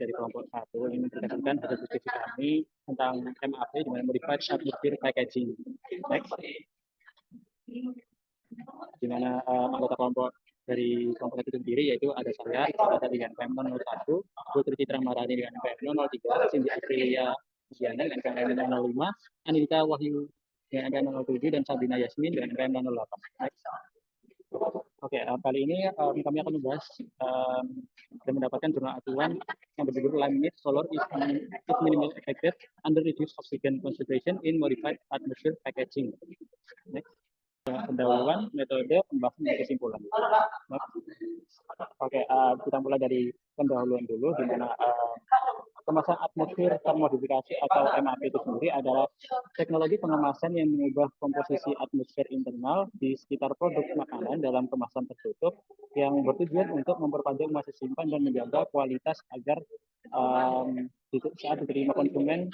dari kelompok 1 yang mempresentasikan hasil diskusi kami tentang MAP di mana Modified Atmosphere Packaging. Next. Di mana anggota kelompok dari kelompok itu sendiri yaitu ada saya, ada dengan PM 01, Putri Citra Marani dengan PM 03, Cindy Aprilia Giana dengan PM 05, Anita Wahyu dengan PM 07 dan Sabina Yasmin dengan PM 08. Next. Oke, kali ini kami akan membahas dan mendapatkan jurnal acuan yang berjudul Laminate Solar is minimally affected under reduced oxygen concentration in modified atmosphere packaging. Next. Pendahuluan metode pembahasan dan kesimpulan. Oke, kita mulai dari pendahuluan dulu, di mana kemasan atmosfer termodifikasi atau MAP itu sendiri adalah teknologi pengemasan yang mengubah komposisi atmosfer internal di sekitar produk makanan dalam kemasan tertutup yang bertujuan untuk memperpanjang masa simpan dan menjaga kualitas agar saat diterima konsumen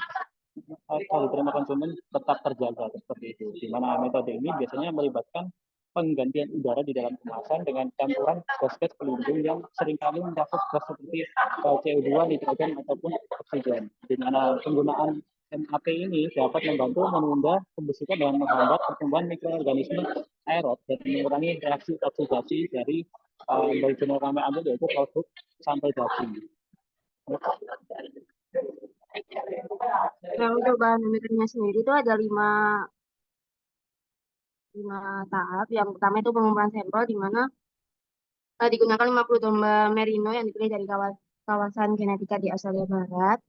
tetap terjaga seperti itu. Di mana metode ini biasanya melibatkan penggantian udara di dalam kemasan dengan campuran gas-gas pelindung yang seringkali mencakup gas seperti CO2, nitrogen ataupun oksigen. Di mana penggunaan MAP ini dapat membantu menunda pembusukan dan menghambat pertumbuhan mikroorganisme aerob dan mengurangi reaksi oksidasi dari jenis kami ambil yaitu produk sampai daging. Nah, untuk bahan mikronya sendiri itu ada lima tahap. Yang pertama itu pengumpulan sampel, di mana digunakan 50 domba merino yang dipilih dari kawasan genetika di Australia Barat.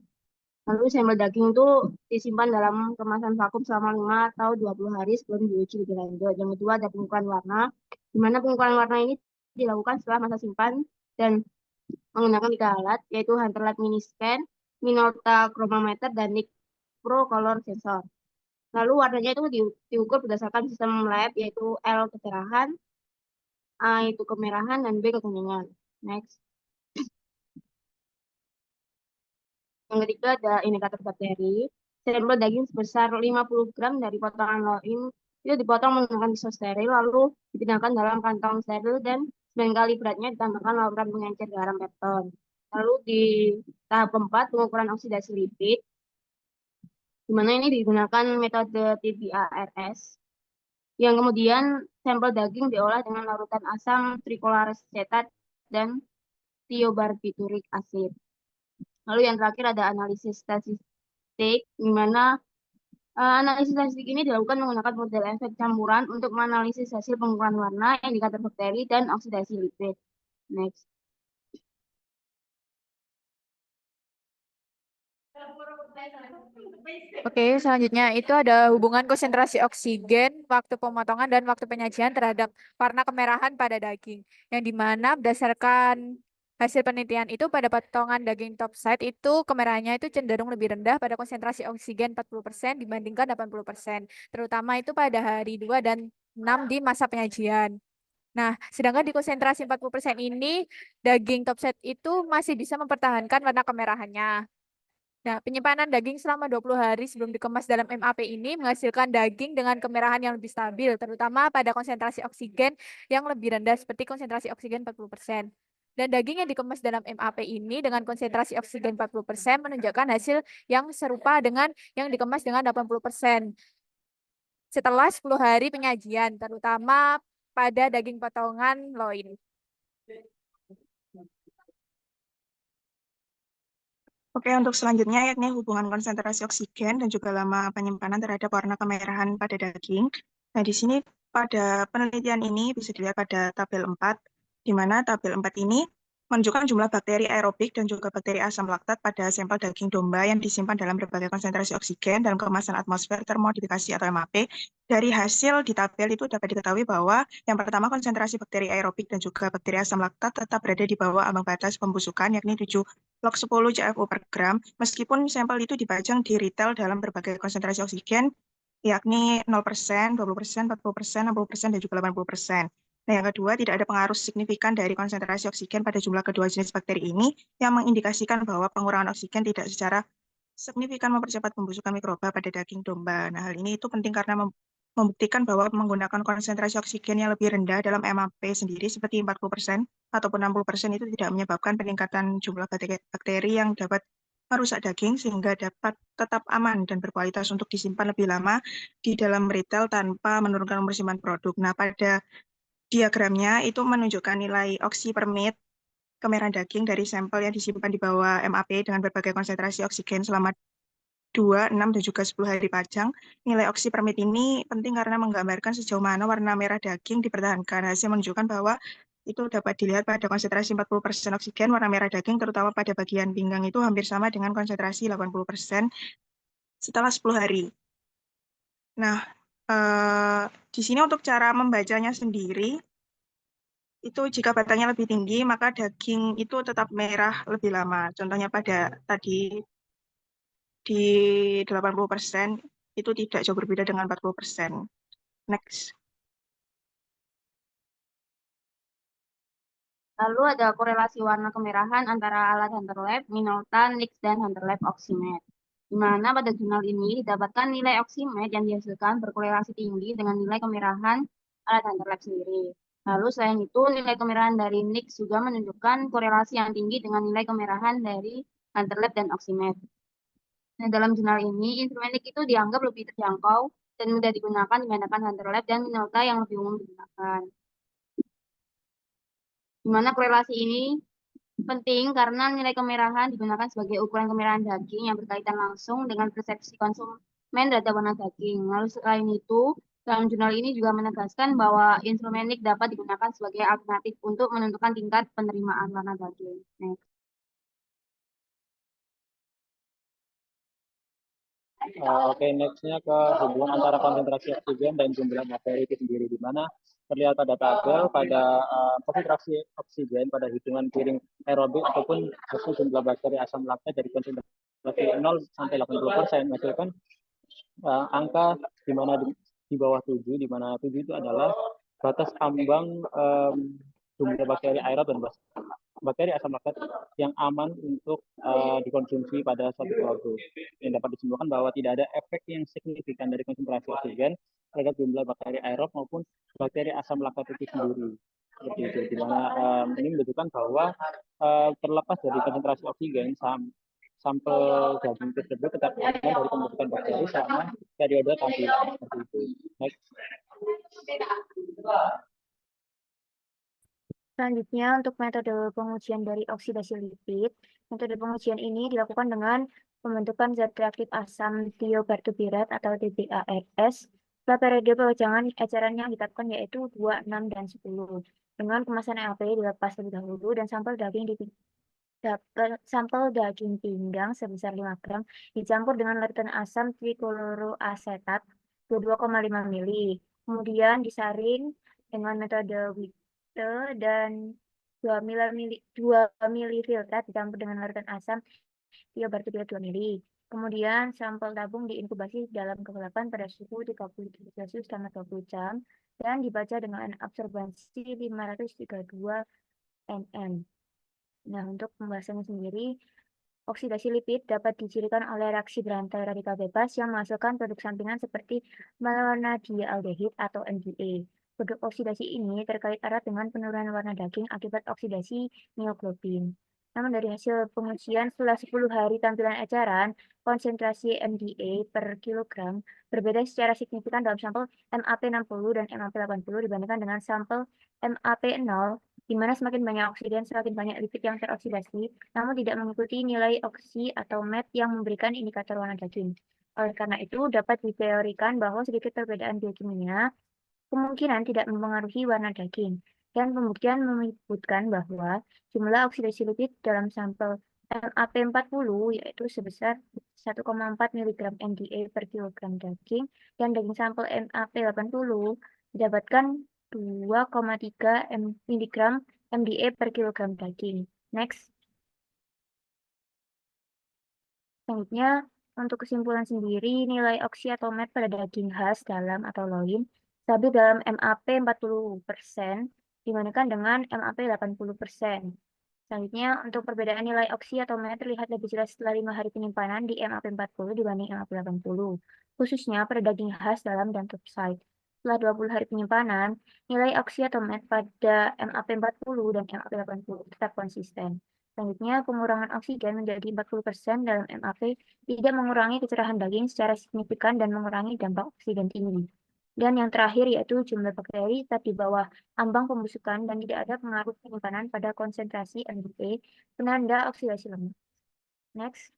Lalu sampel daging itu disimpan dalam kemasan vakum selama 5 atau 20 hari sebelum diuji lebih lanjut. Yang kedua ada pengukuran warna, di mana pengukuran warna ini dilakukan setelah masa simpan dan menggunakan 3 alat, yaitu Hunter Lab Mini Scan, Minolta Chromometer, dan Nick Pro Color Sensor. Lalu warnanya itu diukur berdasarkan sistem lab, yaitu L kecerahan, A itu kemerahan, dan B kekuningan. Next. Yang ketiga ada indikator bakteri. Sampel daging sebesar 50 gram dari potongan loin itu dipotong menggunakan pisau steril, lalu dipindahkan dalam kantong steril dan 9 kali beratnya ditambahkan larutan pengencer garam pepton. Lalu di tahap keempat pengukuran oksidasi lipid, di mana ini digunakan metode TBARS, yang kemudian sampel daging diolah dengan larutan asam tricolares cetat dan thiobarbituric acid. Lalu yang terakhir ada analisis statistik, di mana analisis statistik ini dilakukan menggunakan model efek campuran untuk menganalisis hasil pengukuran warna, indikator bakteri, dan oksidasi lipid. Next. Oke, selanjutnya itu ada hubungan konsentrasi oksigen, waktu pemotongan, dan waktu penyajian terhadap warna kemerahan pada daging. Yang dimana berdasarkan hasil penelitian itu pada potongan daging topside itu kemerahannya itu cenderung lebih rendah pada konsentrasi oksigen 40% dibandingkan 80%. Terutama itu pada hari 2 dan 6 di masa penyajian. Nah, sedangkan di konsentrasi 40% ini, daging topside itu masih bisa mempertahankan warna kemerahannya. Nah, penyimpanan daging selama 20 hari sebelum dikemas dalam MAP ini menghasilkan daging dengan kemerahan yang lebih stabil, terutama pada konsentrasi oksigen yang lebih rendah seperti konsentrasi oksigen 40%. Dan daging yang dikemas dalam MAP ini dengan konsentrasi oksigen 40% menunjukkan hasil yang serupa dengan yang dikemas dengan 80%. Setelah 10 hari penyajian, terutama pada daging potongan loin. Oke, untuk selanjutnya yakni hubungan konsentrasi oksigen dan juga lama penyimpanan terhadap warna kemerahan pada daging. Nah, di sini pada penelitian ini bisa dilihat pada tabel 4, di mana tabel 4 ini menunjukkan jumlah bakteri aerobik dan juga bakteri asam laktat pada sampel daging domba yang disimpan dalam berbagai konsentrasi oksigen dalam kemasan atmosfer termodifikasi atau MAP. Dari hasil di tabel itu dapat diketahui bahwa yang pertama konsentrasi bakteri aerobik dan juga bakteri asam laktat tetap berada di bawah ambang batas pembusukan yakni 7 log 10 CFU per gram, meskipun sampel itu dipajang di retail dalam berbagai konsentrasi oksigen yakni 0%, 20%, 40%, 60%, dan juga 80%. Nah, yang kedua, tidak ada pengaruh signifikan dari konsentrasi oksigen pada jumlah kedua jenis bakteri ini yang mengindikasikan bahwa pengurangan oksigen tidak secara signifikan mempercepat pembusukan mikroba pada daging domba. Nah, hal ini itu penting karena membuktikan bahwa menggunakan konsentrasi oksigen yang lebih rendah dalam MAP sendiri seperti 40% ataupun 60% itu tidak menyebabkan peningkatan jumlah bakteri yang dapat merusak daging sehingga dapat tetap aman dan berkualitas untuk disimpan lebih lama di dalam retail tanpa menurunkan umur simpan produk. Nah, pada diagramnya itu menunjukkan nilai oksi per menit kemerahan daging dari sampel yang disimpan di bawah MAP dengan berbagai konsentrasi oksigen selama 2, 6, dan juga 10 hari pajang. Nilai oksi per menit ini penting karena menggambarkan sejauh mana warna merah daging dipertahankan. Hasil menunjukkan bahwa itu dapat dilihat pada konsentrasi 40% oksigen, warna merah daging terutama pada bagian pinggang itu hampir sama dengan konsentrasi 80% setelah 10 hari. Nah, di sini untuk cara membacanya sendiri, itu jika batangnya lebih tinggi, maka daging itu tetap merah lebih lama. Contohnya pada tadi di 80% itu tidak jauh berbeda dengan 40%. Next. Lalu ada korelasi warna kemerahan antara alat Hunter Lab, Minolta, NIX, dan Hunter Lab Oximed. Di mana pada jurnal ini didapatkan nilai Oximed yang dihasilkan berkorelasi tinggi dengan nilai kemerahan alat Hunter Lab sendiri. Lalu selain itu, nilai kemerahan dari NIX juga menunjukkan korelasi yang tinggi dengan nilai kemerahan dari Hunter Lab dan Oximed. Nah, dalam jurnal ini, instrumen NIX itu dianggap lebih terjangkau dan mudah digunakan dibandingkan Hunter Lab dan Minolta yang lebih umum digunakan. Di mana korelasi ini penting karena nilai kemerahan digunakan sebagai ukuran kemerahan daging yang berkaitan langsung dengan persepsi konsumen terhadap warna daging. Lalu selain itu, dalam jurnal ini juga menegaskan bahwa instrumen NIX dapat digunakan sebagai alternatif untuk menentukan tingkat penerimaan warna daging. Next. Oke, nextnya ke hubungan antara konsentrasi oksigen dan jumlah bakteri itu sendiri, di mana terlihat pada tabel pada konsentrasi oksigen pada hitungan piring aerobik ataupun hasil jumlah bakteri asam laktat dari konsentrasi 0 sampai 80% menghasilkan angka di mana di bawah 7, di mana 7 itu adalah batas ambang jumlah bakteri aerob dan bakteri asam laktat yang aman untuk dikonsumsi pada suatu produk. Yang dapat disimpulkan bahwa tidak ada efek yang signifikan dari konsentrasi oksigen terhadap jumlah bakteri aerob maupun bakteri asam laktat itu sendiri. Seperti itu, di mana ini menunjukkan bahwa terlepas dari konsentrasi oksigen, sampel daging tersebut tetap aman dari pembentukan bakteri selama periode tampilan seperti itu. Next. Selanjutnya, untuk metode pengujian dari oksidasi lipid, metode pengujian ini dilakukan dengan pembentukan zat reaktif asam tiobartupirat atau TBARS pada periode pajangan eceran yang ditetapkan yaitu 2, 6, dan 10. Dengan kemasan LP dilepas terlebih dahulu dan sampel daging pinggang sebesar 5 gram dicampur dengan larutan asam trikloroasetat 22,5 mili. Kemudian disaring dengan metode dan 2 mili filtrat dicampur dengan larutan asam tiobartupirat 2 mili. Kemudian sampel tabung diinkubasi dalam kegelapan pada suhu 30 derajat Celcius selama 20 jam dan dibaca dengan absorbansi 532 nm. Nah, untuk pembahasannya sendiri, oksidasi lipid dapat dicirikan oleh reaksi berantai radikal bebas yang menghasilkan produk sampingan seperti malonadialdehid atau MDA. Produk oksidasi ini terkait erat dengan penurunan warna daging akibat oksidasi mioglobin. Namun dari hasil pengujian setelah 10 hari tampilan eceran, konsentrasi MDA per kilogram berbeda secara signifikan dalam sampel MAP 60 dan MAP 80 dibandingkan dengan sampel MAP 0, di mana semakin banyak oksigen, semakin banyak lipid yang teroksidasi, namun tidak mengikuti nilai oksi atau MET yang memberikan indikator warna daging. Oleh karena itu, dapat diteorikan bahwa sedikit perbedaan biokimia kemungkinan tidak mempengaruhi warna daging. Dan pembuktian menyebutkan bahwa jumlah oksidasi lipid dalam sampel MAP 40 yaitu sebesar 1,4 mg MDA per kilogram daging dan daging sampel MAP 80 didapatkan 2,3 mg MDA per kilogram daging. Next. Selanjutnya, untuk kesimpulan sendiri, nilai oksi atau MET pada daging khas, dalam, atau loin stabil dalam MAP 40% dibandingkan dengan MAP 80%. Selanjutnya, untuk perbedaan nilai oksi atau met terlihat lebih jelas setelah 5 hari penyimpanan di MAP40 dibanding MAP80, khususnya pada daging khas dalam dan topside. Setelah 20 hari penyimpanan, nilai oksi atau met pada MAP40 dan MAP80 tetap konsisten. Selanjutnya, pengurangan oksigen menjadi 40% dalam MAP tidak mengurangi kecerahan daging secara signifikan dan mengurangi dampak oksigen tinggi. Dan yang terakhir yaitu jumlah bakteri tetap di bawah ambang pembusukan dan tidak ada pengaruh penyimpanan pada konsentrasi NDP, penanda oksidasi lemah. Next.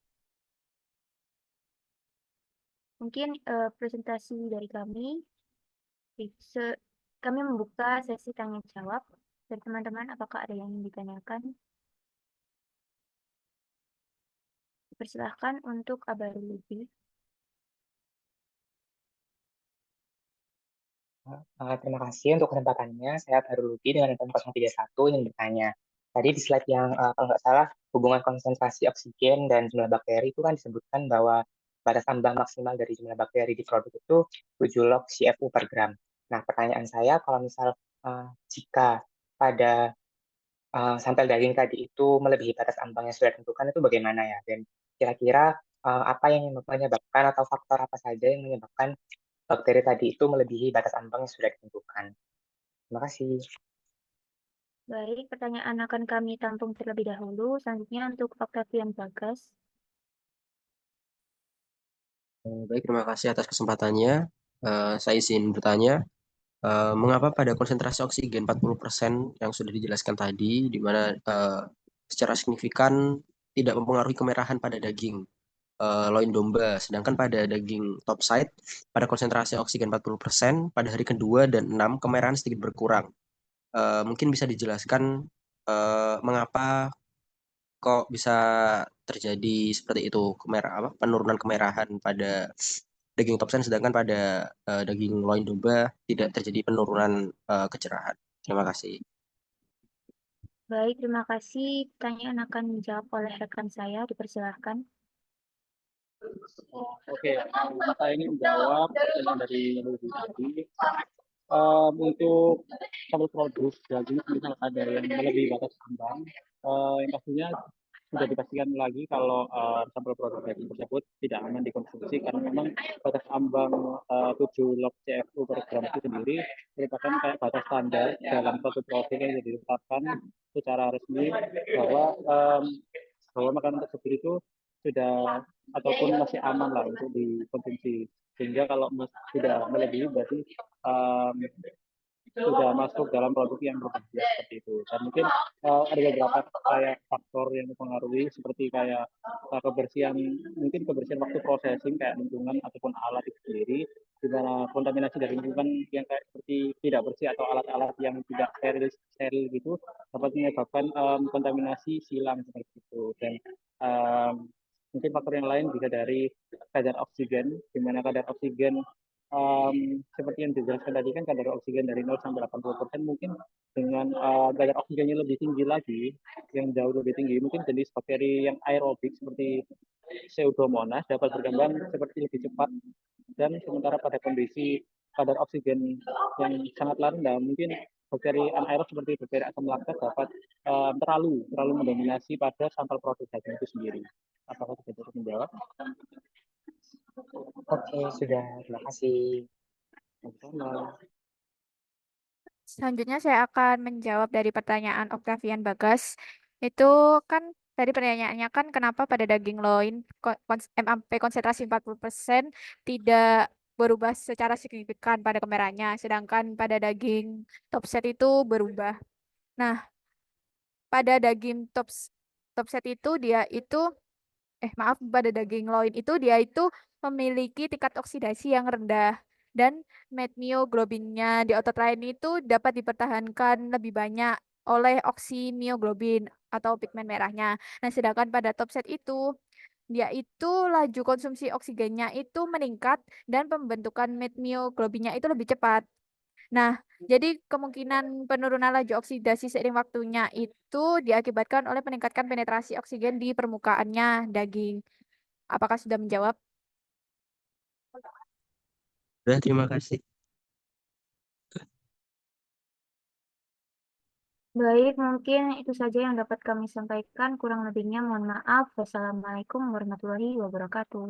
Mungkin presentasi dari kami. Kami membuka sesi tanya jawab dari teman-teman. Apakah ada yang ingin ditanyakan? Persilahkan untuk Abarulibi. Terima kasih untuk kesempatannya. Saya baru Luki dengan NPM 031 ingin bertanya. Tadi di slide yang kalau nggak salah hubungan konsentrasi oksigen dan jumlah bakteri itu kan disebutkan bahwa batas ambang maksimal dari jumlah bakteri di produk itu 7 log CFU per gram. Nah, pertanyaan saya kalau misal jika pada sampel daging tadi itu melebihi batas ambang yang sudah ditentukan itu bagaimana ya? Dan kira-kira apa yang menyebabkan atau faktor apa saja yang menyebabkan bakteri tadi itu melebihi batas ambang yang sudah ditentukan. Terima kasih. Baik, pertanyaan akan kami tampung terlebih dahulu. Selanjutnya untuk Octavian Bagas. Baik, terima kasih atas kesempatannya. Saya izin bertanya, mengapa pada konsentrasi oksigen 40% yang sudah dijelaskan tadi, di mana secara signifikan tidak mempengaruhi kemerahan pada daging loin domba, sedangkan pada daging topside, pada konsentrasi oksigen 40%, pada hari kedua dan 6, kemerahan sedikit berkurang. Mungkin bisa dijelaskan mengapa kok bisa terjadi seperti itu, penurunan kemerahan pada daging topsen, sedangkan pada daging loin domba tidak terjadi penurunan kecerahan. Terima kasih. Baik, terima kasih. Pertanyaan akan dijawab oleh rekan saya. Dipersilahkan. Oke, saya ingin menjawab pertanyaan dari Ludi tadi. Untuk sampel produk daging misal ada yang melebihi batas ambang, yang pastinya sudah dipastikan lagi kalau sampel produk daging tersebut tidak aman dikonsumsi karena memang batas ambang 7 log CFU per gram itu sendiri merupakan kayak batas standar dalam suatu profil yang ditetapkan secara resmi bahwa makanan tersebut itu sudah ataupun masih aman lah untuk dikonsumsi, sehingga kalau sudah melebihi berarti sudah masuk dalam produk yang berbahaya seperti itu. Dan mungkin ada beberapa kayak faktor yang mempengaruhi seperti kayak kebersihan, mungkin kebersihan waktu processing kayak lingkungan ataupun alat itu sendiri, di mana kontaminasi dari lingkungan yang kayak seperti tidak bersih atau alat-alat yang tidak steril gitu dapat menyebabkan kontaminasi silang seperti itu. Dan mungkin faktor yang lain bisa dari kadar oksigen, di mana kadar oksigen seperti yang dijelaskan tadi kan kadar oksigen dari 0 sampai 80% mungkin dengan kadar oksigennya lebih tinggi lagi, yang jauh lebih tinggi, mungkin jenis bakteri yang aerobik seperti Pseudomonas dapat berkembang seperti lebih cepat, dan sementara pada kondisi kadar oksigen yang sangat rendah mungkin bakteri anaerob seperti bakteri asam laktat dapat terlalu mendominasi pada sampel produk daging itu sendiri. Apakah sudah cukup menjawab? Oke, sudah. Terima kasih. Selanjutnya saya akan menjawab dari pertanyaan Octavian Bagas. Itu kan tadi pertanyaannya kan kenapa pada daging loin MAP konsentrasi 40% tidak berubah secara signifikan pada kemerahannya, sedangkan pada daging topset itu berubah. Nah, pada daging topset itu maaf, pada daging loin itu dia itu memiliki tingkat oksidasi yang rendah dan metmioglobinnya di otot lain itu dapat dipertahankan lebih banyak oleh oksimioglobin atau pigmen merahnya. Nah, sedangkan pada topset itu dia itu laju konsumsi oksigennya itu meningkat dan pembentukan metmioglobinnya itu lebih cepat. Nah, jadi kemungkinan penurunan laju oksidasi seiring waktunya itu diakibatkan oleh peningkatan penetrasi oksigen di permukaannya daging. Apakah sudah menjawab? Sudah, terima kasih. Baik, mungkin itu saja yang dapat kami sampaikan. Kurang lebihnya mohon maaf. Wassalamualaikum warahmatullahi wabarakatuh.